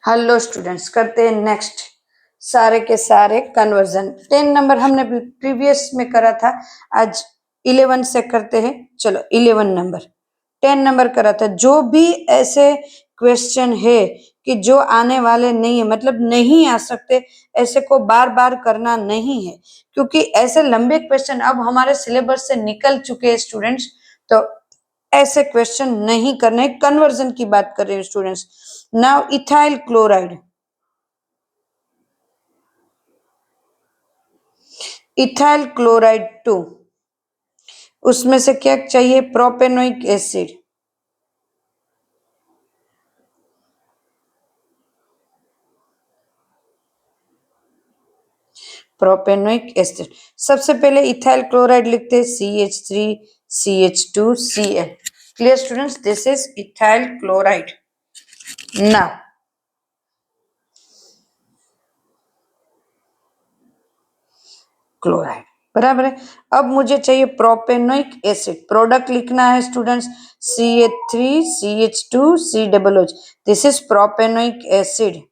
Hello students, करते हैं next सारे के सारे कन्वर्जन। 10 नंबर हमने प्रीवियस में करा था, आज 11 से करते हैं। चलो 11 नंबर 10 नंबर करा था। जो भी ऐसे क्वेश्चन है कि जो आने वाले नहीं है, मतलब नहीं आ सकते, ऐसे को बार बार करना नहीं है, क्योंकि ऐसे लंबे क्वेश्चन अब हमारे सिलेबस से निकल चुके हैं स्टूडेंट्स। तो ऐसे क्वेश्चन नहीं करने। कन्वर्जन की बात कर रहे हैं students. Now ethyl chloride, ethyl chloride 2, उसमें से क्या चाहिए? Propanoic acid. प्रोपेनोइक एसिड सबसे पहले इथाइल क्लोराइड लिखते हैं CH3 CH2 Cl। Clear students, this is ethyl chloride. Now chloride बराबर है। अब मुझे चाहिए प्रोपेनोइक एसिड। प्रोडक्ट लिखना है students CH3 CH2 COOH। This is propanoic acid.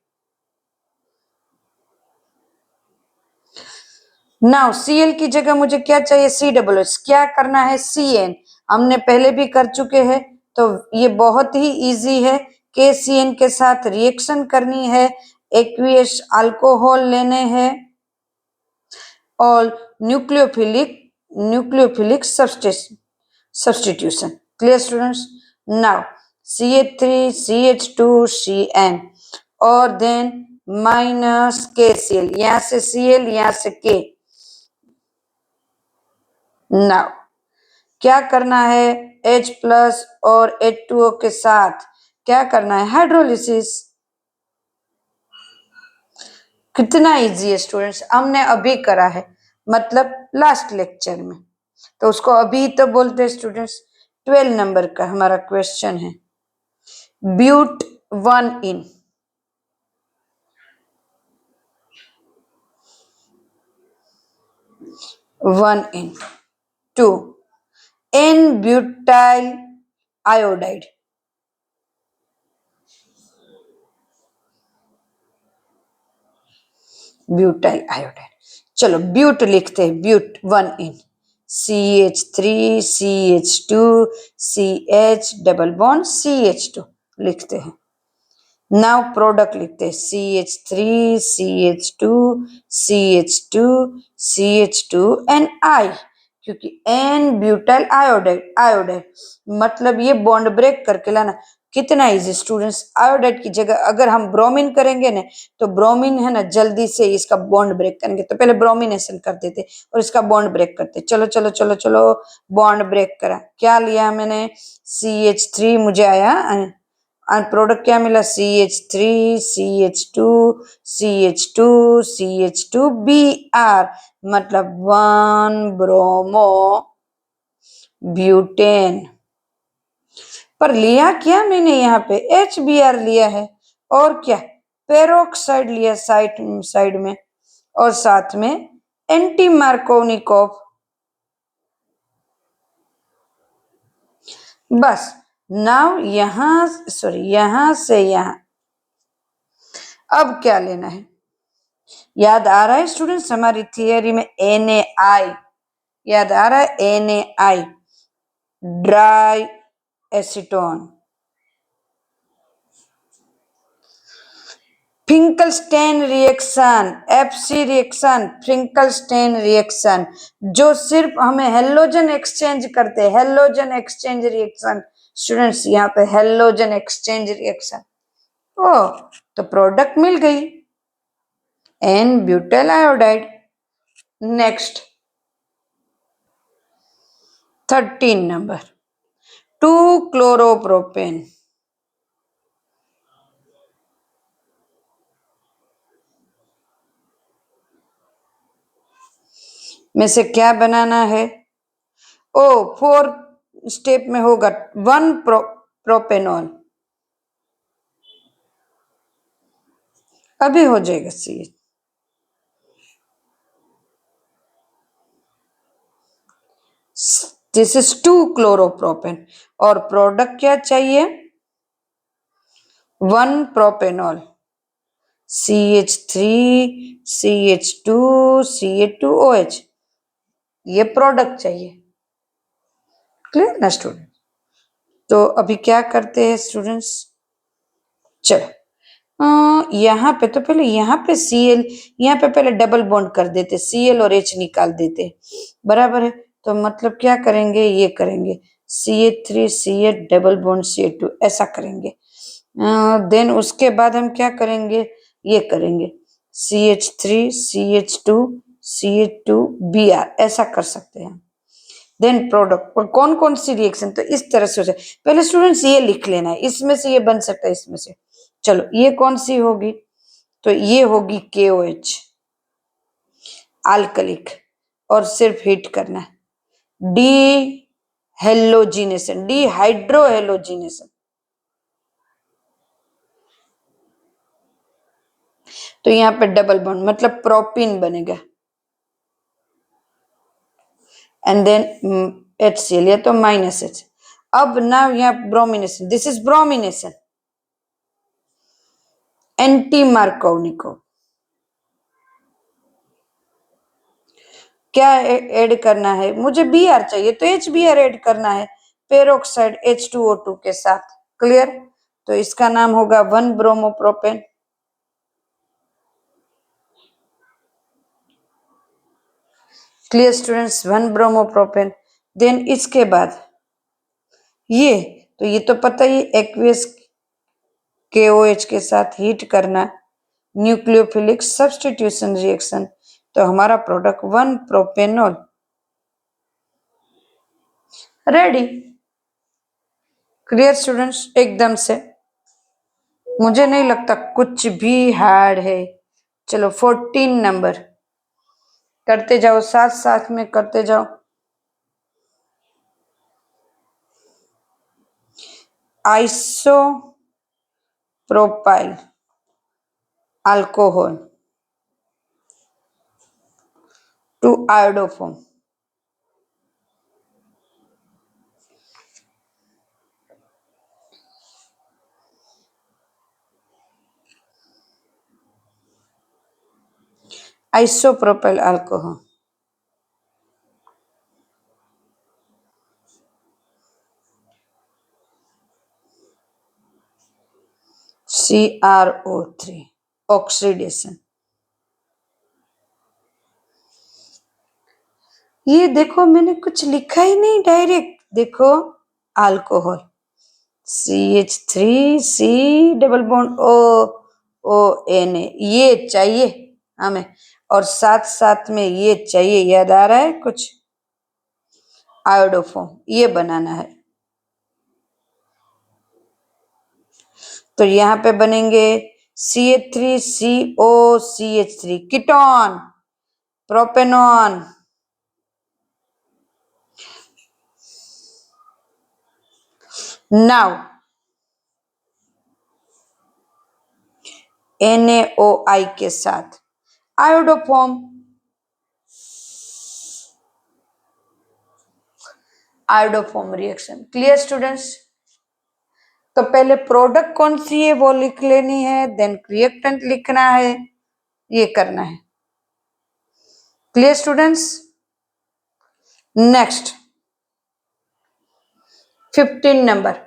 Now Cl की जगह मुझे क्या चाहिए? COOH। क्या करना है? CN हमने पहले भी कर चुके हैं, तो ये बहुत ही इजी है। KCN के साथ रिएक्शन करनी है, एक्वियस अल्कोहल लेने हैं और nucleophilic substitution. Clear students? Now CH3 CH2 CN और देन माइनस KCl, यहां से Cl यहां से K। नाउ क्या करना है? H प्लस और H2O के साथ क्या करना है? हाइड्रोलिसिस। कितना इजी है स्टूडेंट्स, हमने अभी करा है, मतलब लास्ट लेक्चर में, तो उसको अभी तो बोलते हैं स्टूडेंट्स। 12 नंबर का हमारा क्वेश्चन है। But 1 ene, one ene 2 N butyl iodide. Butyl iodide. चलो ब्यूट लिखते हैं। But 1 ene CH3 CH2 CH double bond CH2 लिखते हैं। नाउ प्रोडक्ट लिखते हैं CH3 CH2 CH2 CH2 and I, क्योंकि N ब्यूटाइल आयोडाइड। आयोडाइड मतलब ये बॉन्ड ब्रेक करके लाना। कितना इजी स्टूडेंट्स। आयोडाइड की जगह अगर हम ब्रोमीन करेंगे ना, तो ब्रोमीन है ना, जल्दी से इसका बॉन्ड ब्रेक करेंगे। तो पहले ब्रोमिनेशन करते थे और इसका बॉन्ड ब्रेक करते। चलो चलो चलो चलो, बॉन्ड ब्रेक करा। क्या लिया मैंने? CH3 मुझे आया और प्रोडक्ट क्या मिला? CH3 CH2 CH2 CH2 Br, मतलब 1 ब्रोमो ब्यूटेन। पर लिया क्या मैंने? यहाँ पे HBr लिया है, और क्या? पेरोक्साइड लिया साइड में, और साथ में एंटी मार्कोनिकोव। बस नाउ यहां यहां से यहां अब क्या लेना है? याद आ रहा है स्टूडेंट्स? हमारी थियरी में NaI याद आ रहा है? NaI dry acetone. Finkelstein reaction, FC reaction, Finkelstein reaction, जो सिर्फ हमें हेलोजन एक्सचेंज करते हैं। हेलोजन एक्सचेंज रिएक्शन स्टूडेंट्स, यहाँ पे हेलोजन एक्सचेंज रिएक्शन। ओ, तो प्रोडक्ट मिल गई N butyl iodide. Next 13 number 2 chloropropane में से क्या बनाना है? ओ, 4 स्टेप में होगा। 1 प्रोपेनॉल अभी हो जाएगा CH। दिस इज 2 क्लोरोप्रोपेन और प्रोडक्ट क्या चाहिए? 1 प्रोपेनॉल। CH3 CH2 CH2OH, ये प्रोडक्ट चाहिए। क्लियर ना स्टूडेंट? तो अभी क्या करते हैं स्टूडेंट्स, चलो यहाँ पे तो पहले यहाँ पे Cl, यहाँ पे पहले डबल बॉन्ड कर देते, Cl और H निकाल देते, बराबर है। तो मतलब क्या करेंगे, ये करेंगे CH3 CH double bond CH2 ऐसा करेंगे। देन उसके बाद हम क्या करेंगे, ये करेंगे CH3 CH2 CH2Br ऐसा कर सकते हैं। देन प्रोडक्ट और कौन कौन सी रिएक्शन, तो इस तरह से हो जाए। पहले स्टूडेंट्स ये लिख लेना है, इसमें से ये बन सकता है, इसमें से। चलो ये कौन सी होगी, तो ये होगी KOH अल्कलिक, और सिर्फ हीट करना है। D halogenation, D hydro halogenation, तो यहाँ पे डबल बॉन्ड मतलब प्रोपीन बनेगा, एंड देन HCl, या तो -H। अब ना यहाँ bromination, this is bromination, anti Markovnikov. क्या ऐड करना है, मुझे Br चाहिए तो HBr ऐड करना है, पेरोक्साइड H2O2 के साथ। क्लियर? तो इसका नाम होगा 1 bromopropane. Clear students, 1 bromopropane. Then इसके बाद ये, तो ये तो पता ही, एक्वियस KOH के साथ हीट करना, न्यूक्लियोफिलिक सब्स्टिट्यूशन रिएक्शन, तो हमारा product 1 propanol ready. Clear students, एकदम से मुझे नहीं लगता कुछ भी हार्ड है। चलो 14 नंबर करते जाओ, साथ साथ में करते जाओ। Isopropyl alcohol to iodoform, isopropyl alcohol, CrO3 oxidation. ये देखो मैंने कुछ लिखा ही नहीं, डायरेक्ट देखो alcohol CH3C double bond ONA, ये चाहिए हमें, और साथ साथ में ये चाहिए, याद आ रहा है कुछ, आयोडोफोम, ये बनाना है। तो यहाँ पे बनेंगे CH3COCH3 ketone, propanone. Now NaOI के साथ iodoform, iodoform reaction. Clear students? तो पहले प्रोडक्ट कौन सी है वो लिख लेनी है, देन रिएक्टेंट लिखना है, ये करना है। Clear students? Next 15 number,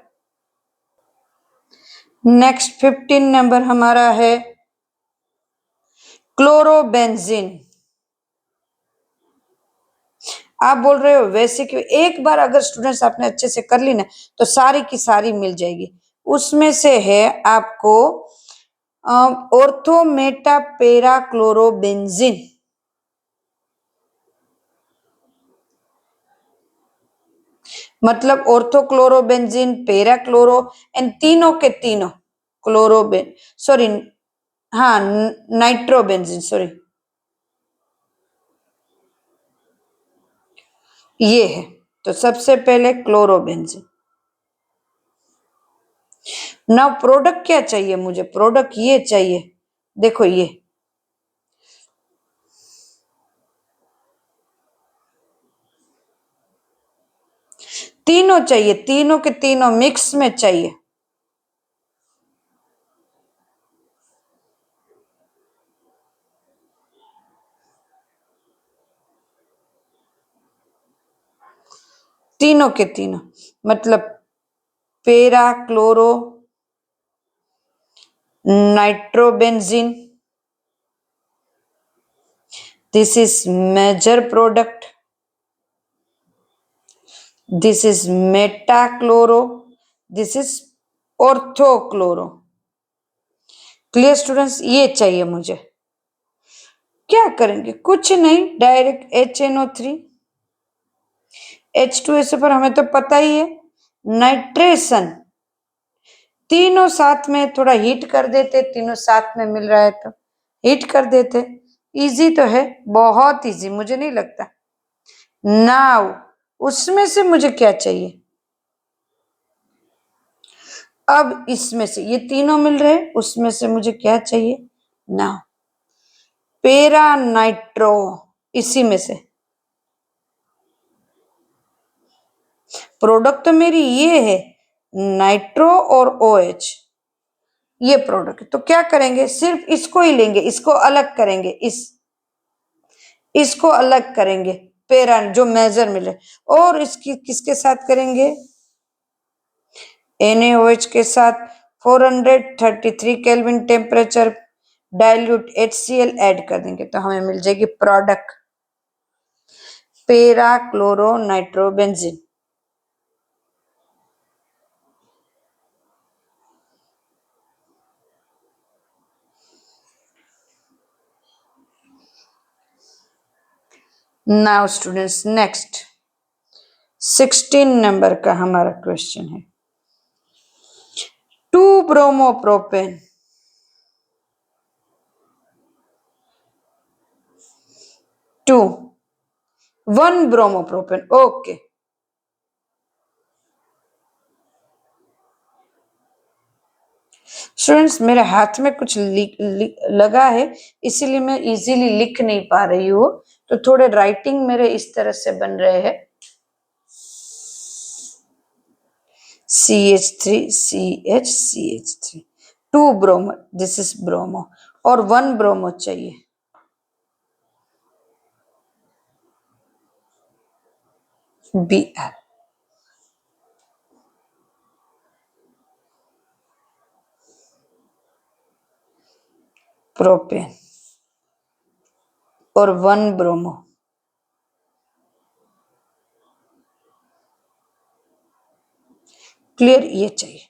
next 15 number हमारा है क्लोरोबेंजीन। आप बोल रहे हो वैसे क्यों, एक बार अगर स्टूडेंट्स आपने अच्छे से कर ली ना तो सारी की सारी मिल जाएगी। उसमें से है आपको ऑर्थोमेटा पेरा क्लोरोबेंजीन, मतलब ऑर्थोक्लोरोबेंजीन, पेरा क्लोरो, एंड तीनों के तीनों क्लोरोबेन, सॉरी, हाँ नाइट्रोबेंजीन, सॉरी, ये है। तो सबसे पहले क्लोरोबेंजीन। ना प्रोडक्ट क्या चाहिए मुझे, प्रोडक्ट ये चाहिए, देखो ये तीनों चाहिए, तीनों के तीनों मिक्स में चाहिए। तीनों के तीनों, मतलब para chloro nitrobenzene, this is major product, this is meta chloro, this is orthochloro. Clear students, ये चाहिए मुझे। क्या करेंगे, कुछ नहीं, डायरेक्ट HNO3 H2SO पर हमें तो पता ही है, नाइट्रेशन, तीनों साथ में थोड़ा हीट कर देते, तीनों साथ में मिल रहा है तो हीट कर देते। इजी तो है, बहुत इजी, मुझे नहीं लगता। नाउ उसमें से मुझे क्या चाहिए, अब इसमें से ये तीनों मिल रहे, उसमें से मुझे क्या चाहिए ना, पेरा नाइट्रो, इसी में से प्रोडक्ट तो मेरी ये है, नाइट्रो और OH, ये प्रोडक्ट। तो क्या करेंगे, सिर्फ इसको ही लेंगे, इसको अलग करेंगे, इसको अलग करेंगे, पेरा जो मेजर मिले, और इसकी किसके साथ करेंगे, NaOH के साथ 433 kelvin temperature dilute HCl add कर देंगे, तो हमें मिल जाएगी प्रोडक्ट पेरा chloro nitrobenzene. Now students, next 16 number का हमारा क्वेश्चन है, 2 ब्रोमोप्रोपेन, 2 1 ब्रोमोप्रोपेन, ओके। स्टूडेंट्स, मेरे हाथ में कुछ लगा है, इसीलिए मैं इजीली लिख नहीं पा रही हूँ, तो थोड़े राइटिंग मेरे इस तरह से बन रहे हैं, CH3 CH CH3, 2 bromo, this is bromo, और 1 ब्रोमो चाहिए, Br, प्रोपेन, और 1 ब्रोमो, क्लियर, ये चाहिए।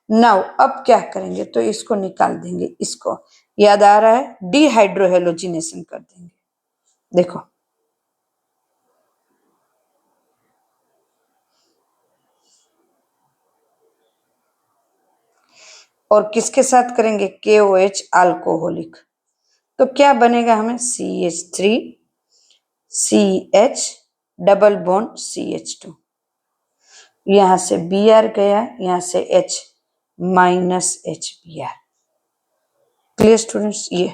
नाउ अब क्या करेंगे, तो इसको निकाल देंगे, इसको याद आ रहा है, डिहाइड्रोहेलोजिनेशन कर देंगे, देखो और किसके साथ करेंगे, KOH अल्कोहलिक, तो क्या बनेगा हमें, CH3 CH double bond CH2, यहां से Br गया, यहां से H minus HBr। Clear students, ये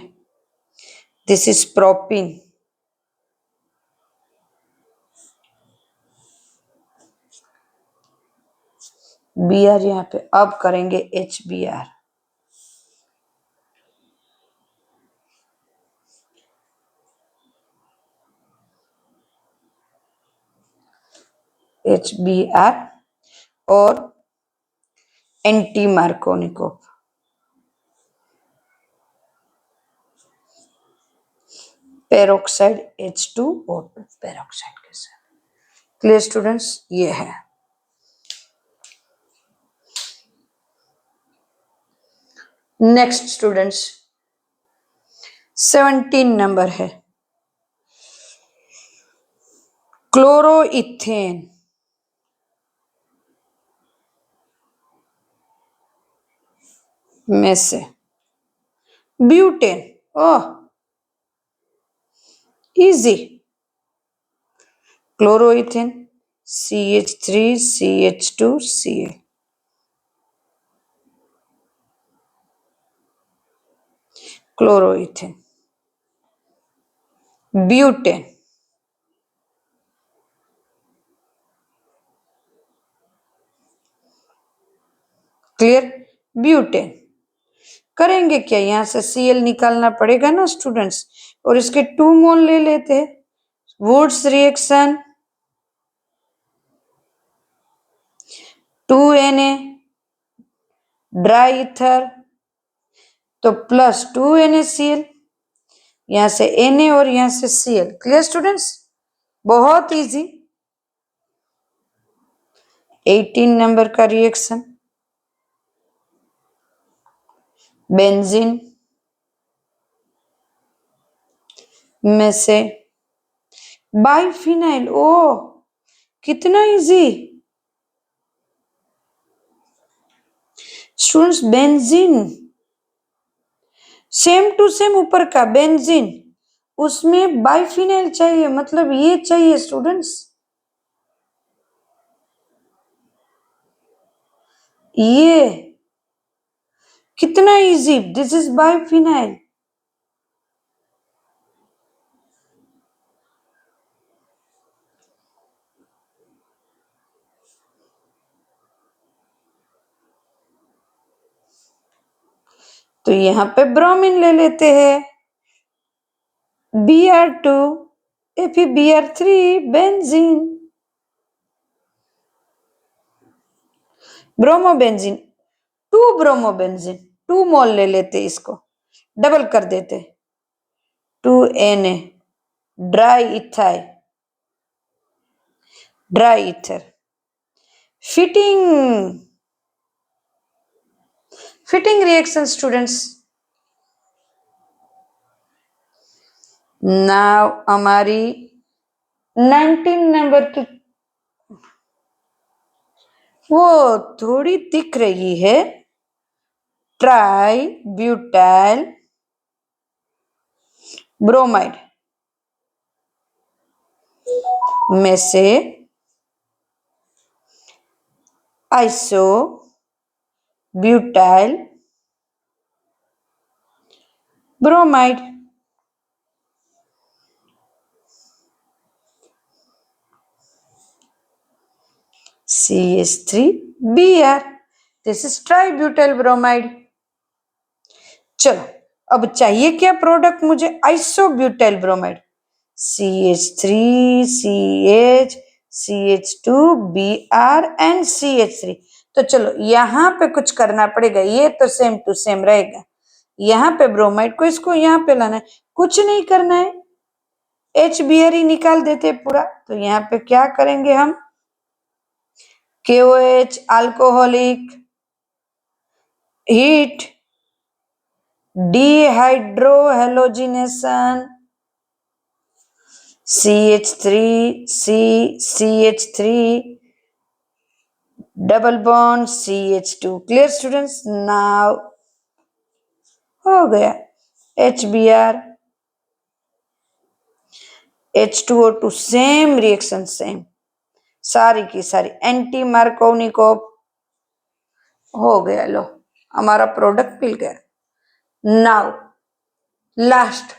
दिस इज प्रोपीन, Br यहाँ पे, अब करेंगे HBr, HBr और anti Markovnikov, peroxide H2O2 peroxide के साथ। क्लियर स्टूडेंट्स, ये है। नेक्स्ट स्टूडेंट्स 17 नंबर है, क्लोरोइथेन, में से butane, oh easy, chloroethane CH3 CH2 Cl, chloroethane, butane, clear, butane. करेंगे क्या, यहां से Cl निकालना पड़ेगा ना स्टूडेंट्स, और इसके 2 मोल ले लेते हैं, Wurtz reaction 2Na dry ether, तो प्लस 2NaCl, यहां से Na और यहां से Cl। Clear students? बहुत इजी। 18 नंबर का रिएक्शन, बेंजीन में से बाइफिनाइल। ओ कितना easy students. Benzene same to same ऊपर का बेंजीन, उसमें बाइफिनाइल चाहिए, मतलब ये चाहिए स्टूडेंट्स, ये कितना इजी। This is biphenyl. तो यहां पे ब्रोमीन ले लेते हैं, Br2 FeBr3 benzene, bromobenzene, 2 bromobenzene, 2 मोल ले लेते, इसको डबल कर देते, 2Na dry ethyl, dry ether, fitting reaction students. Now हमारी 19 नंबर की, वो थोड़ी दिख रही है, ट्राई ब्यूटाइल ब्रोमाइड में से iso butyl bromide, CH3Br, this is tributyl bromide. चलो अब चाहिए क्या प्रोडक्ट मुझे, isobutyl bromide, CH3 CH CH2Br and CH3। तो चलो यहां पे कुछ करना पड़ेगा, ये तो सेम टू सेम रहेगा, यहाँ पे ब्रोमाइड को इसको यहाँ पे लाना है, कुछ नहीं करना है, HBr ही निकाल देते पूरा। तो यहाँ पे क्या करेंगे हम, KOH alcoholic heat dehydro halogenation, CH3 CH3 double bond CH2। Clear students? Now हो गया HBr H2O2, same reaction, same सारी की सारी एंटी मार्कोनिकोव हो गया। लो हमारा प्रोडक्ट मिल गया। नाउ लास्ट,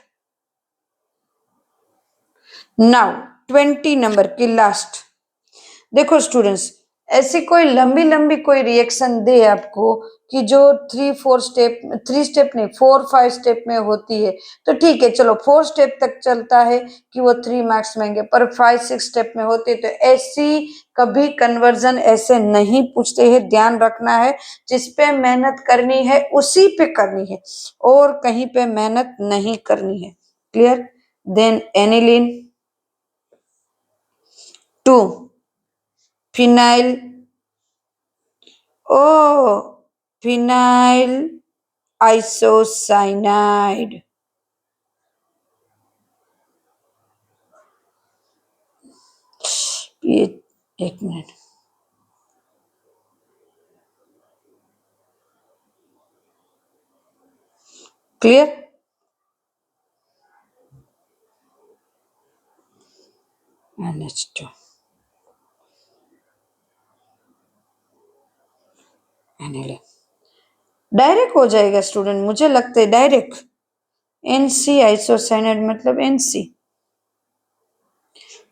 नाउ 20 नंबर की लास्ट। देखो स्टूडेंट्स, ऐसी कोई लंबी लंबी कोई रिएक्शन दे आपको कि जो 3-4 स्टेप, 3 स्टेप नहीं 4-5 स्टेप में होती है, तो ठीक है, चलो 4 स्टेप तक चलता है कि वो 3 मार्क्स में, पर 5-6 स्टेप में होती है, तो ऐसी कभी कन्वर्जन ऐसे नहीं पूछते हैं। ध्यान रखना है, जिस पे मेहनत करनी है उसी पे करनी है, और कहीं पे मेहनत नहीं करनी है। क्लियर? देन एनिलीन 2 फिनाइल, ओ फिनाइल आइसोसाइनाइड, ये एक minute, clear? NH2 aniline direct हो जाएगा स्टूडेंट, मुझे लगता है डायरेक्ट। NC आइसोसाइनाइड मतलब NC,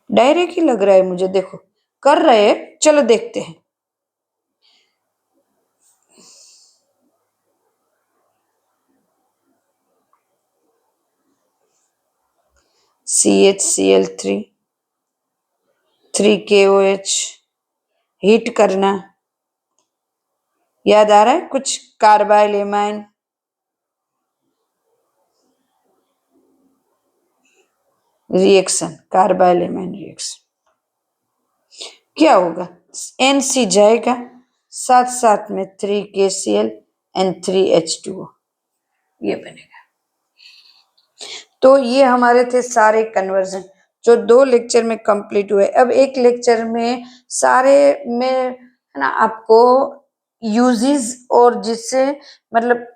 डायरेक्ट ही लग रहा है मुझे। देखो कर रहे हैं, चलो देखते हैं। CHCl3 3KOH हीट करना, याद आ रहा है कुछ? Carbyl amine, reaction, carbyl amine reaction क्या होगा? NC जाएगा, साथ साथ में 3KCl and 3H2O, ये बनेगा। तो ये हमारे थे सारे कन्वर्जन जो 2 लेक्चर में कंप्लीट हुए। अब एक लेक्चर में सारे में है ना आपको यूजेस और जिससे मतलब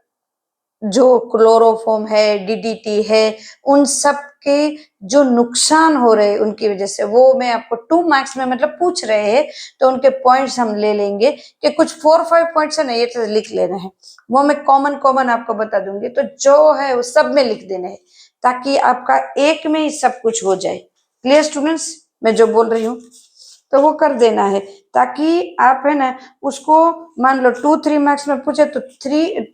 जो क्लोरोफॉर्म है, DDT है, उन सब के जो नुकसान हो रहे हैं उनकी वजह से, वो मैं आपको 2 मार्क्स में मतलब पूछ रहे हैं तो उनके पॉइंट्स हम ले लेंगे कि कुछ 4-5 पॉइंट्स है ना ये तो लिख लेना है, वो मैं कॉमन आपको बता दूंगी, तो जो है वो सब में लिख देना है ताकि आपका एक में ही सब कुछ हो जाए। क्लियर स्टूडेंट्स, मैं जो बोल रही हूँ तो वो कर देना है ताकि आप है ना उसको मान लो 2-3 मार्क्स में पूछे तो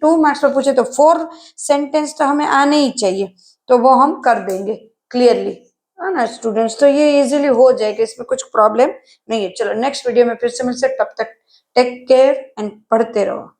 2 मार्क्स में पूछे तो 4 सेंटेंस तो हमें आने ही चाहिए, तो वो हम कर देंगे क्लियरली, है ना स्टूडेंट्स। तो ये इजीली हो जाएगा, इसमें कुछ प्रॉब्लम नहीं है। चलो नेक्स्ट वीडियो में फिर से मिलते, तब तक टेक केयर एंड पढ़ते रहो।